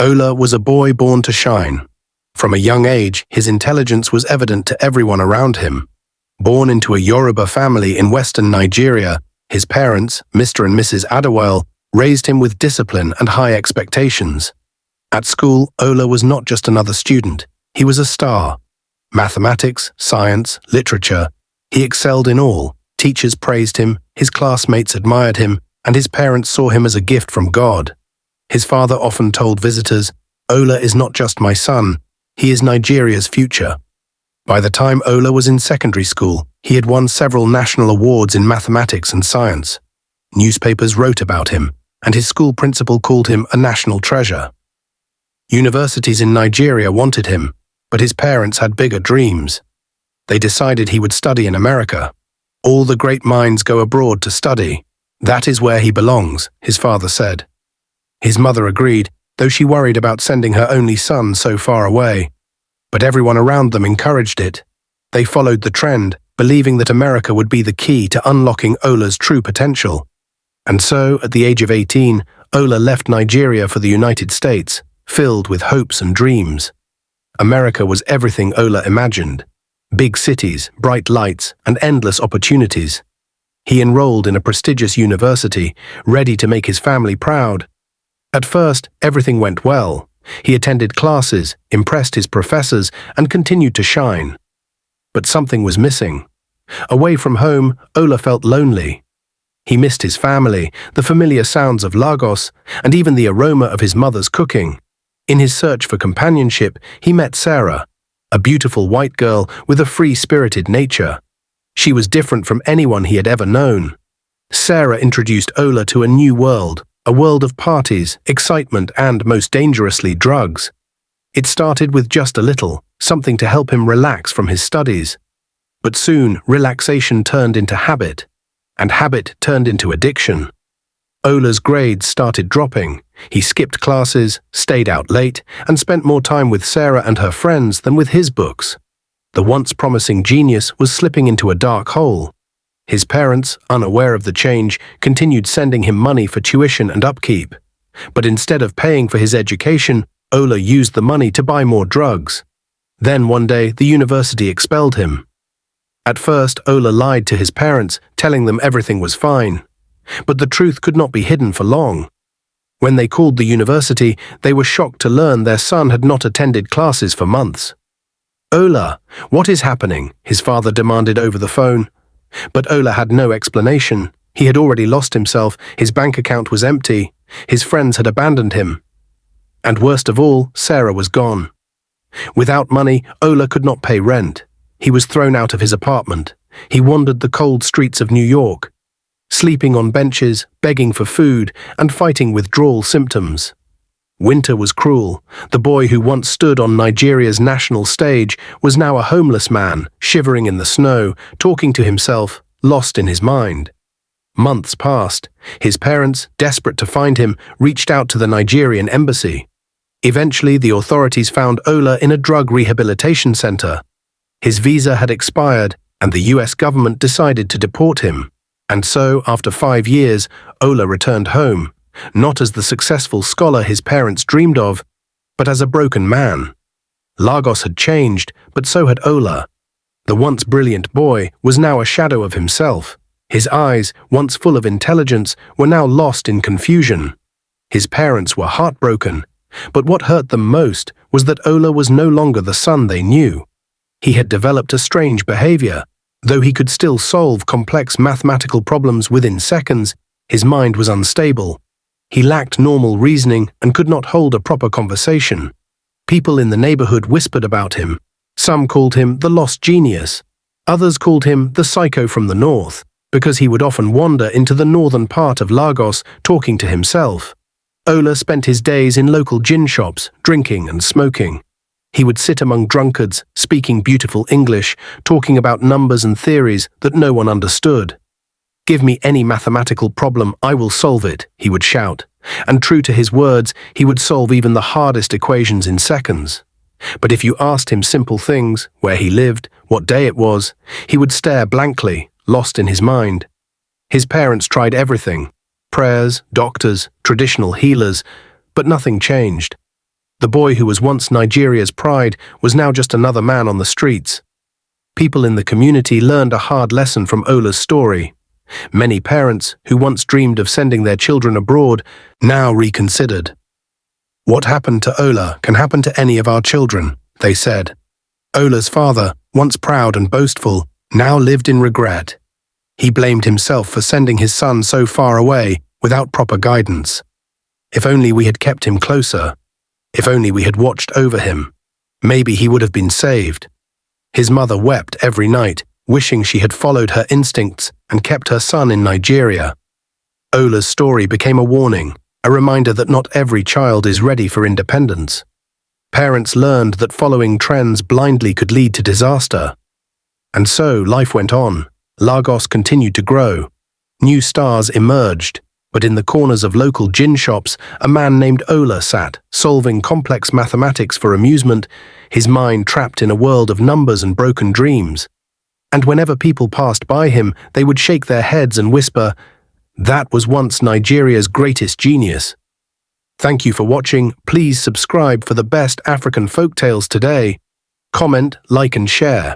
Ola was a boy born to shine. From a young age, his intelligence was evident to everyone around him. Born into a Yoruba family in western Nigeria, his parents, Mr. and Mrs. Adewale, raised him with discipline and high expectations. At school, Ola was not just another student, he was a star. Mathematics, science, literature, he excelled in all. Teachers praised him, his classmates admired him, and his parents saw him as a gift from God. His father often told visitors, "Ola is not just my son, he is Nigeria's future." By the time Ola was in secondary school, he had won several national awards in mathematics and science. Newspapers wrote about him, and his school principal called him a national treasure. Universities in Nigeria wanted him, but his parents had bigger dreams. They decided he would study in America. "All the great minds go abroad to study. That is where he belongs," his father said. His mother agreed, though she worried about sending her only son so far away. But everyone around them encouraged it. They followed the trend, believing that America would be the key to unlocking Ola's true potential. And so, at the age of 18, Ola left Nigeria for the United States, filled with hopes and dreams. America was everything Ola imagined. Big cities, bright lights, and endless opportunities. He enrolled in a prestigious university, ready to make his family proud. At first, everything went well. He attended classes, impressed his professors, and continued to shine. But something was missing. Away from home, Ola felt lonely. He missed his family, the familiar sounds of Lagos, and even the aroma of his mother's cooking. In his search for companionship, he met Sarah, a beautiful white girl with a free-spirited nature. She was different from anyone he had ever known. Sarah introduced Ola to a new world, a world of parties, excitement, and, most dangerously, drugs. It started with just a little, something to help him relax from his studies. But soon, relaxation turned into habit, and habit turned into addiction. Ola's grades started dropping. He skipped classes, stayed out late, and spent more time with Sarah and her friends than with his books. The once promising genius was slipping into a dark hole. His parents, unaware of the change, continued sending him money for tuition and upkeep. But instead of paying for his education, Ola used the money to buy more drugs. Then one day, the university expelled him. At first, Ola lied to his parents, telling them everything was fine. But the truth could not be hidden for long. When they called the university, they were shocked to learn their son had not attended classes for months. "Ola, what is happening?" his father demanded over the phone. But Ola had no explanation. He had already lost himself, his bank account was empty, his friends had abandoned him. And worst of all, Sarah was gone. Without money, Ola could not pay rent. He was thrown out of his apartment. He wandered the cold streets of New York, sleeping on benches, begging for food, and fighting withdrawal symptoms. Winter was cruel. The boy who once stood on Nigeria's national stage was now a homeless man, shivering in the snow, talking to himself, lost in his mind. Months passed. His parents, desperate to find him, reached out to the Nigerian embassy. Eventually, the authorities found Ola in a drug rehabilitation center. His visa had expired, and the US government decided to deport him. And so, after 5 years, Ola returned home, not as the successful scholar his parents dreamed of, but as a broken man. Lagos had changed, but so had Ola. The once brilliant boy was now a shadow of himself. His eyes, once full of intelligence, were now lost in confusion. His parents were heartbroken, but what hurt them most was that Ola was no longer the son they knew. He had developed a strange behavior. Though he could still solve complex mathematical problems within seconds, his mind was unstable. He lacked normal reasoning and could not hold a proper conversation. People in the neighborhood whispered about him. Some called him the lost genius. Others called him the psycho from the north, because he would often wander into the northern part of Lagos talking to himself. Ola spent his days in local gin shops, drinking and smoking. He would sit among drunkards, speaking beautiful English, talking about numbers and theories that no one understood. "Give me any mathematical problem, I will solve it," he would shout. And true to his words, he would solve even the hardest equations in seconds. But if you asked him simple things, where he lived, what day it was, he would stare blankly, lost in his mind. His parents tried everything: prayers, doctors, traditional healers, but nothing changed. The boy who was once Nigeria's pride was now just another man on the streets. People in the community learned a hard lesson from Ola's story. Many parents, who once dreamed of sending their children abroad, now reconsidered. "What happened to Ola can happen to any of our children," they said. Ola's father, once proud and boastful, now lived in regret. He blamed himself for sending his son so far away without proper guidance. If only we had kept him closer. If only we had watched over him. Maybe he would have been saved. His mother wept every night, wishing she had followed her instincts and kept her son in Nigeria. Ola's story became a warning, a reminder that not every child is ready for independence. Parents learned that following trends blindly could lead to disaster. And so life went on. Lagos continued to grow. New stars emerged, but in the corners of local gin shops, a man named Ola sat, solving complex mathematics for amusement, his mind trapped in a world of numbers and broken dreams. And whenever people passed by him, they would shake their heads and whisper, "That was once Nigeria's greatest genius." Thank you for watching. Please subscribe for the best African folktales today. Comment, like and share.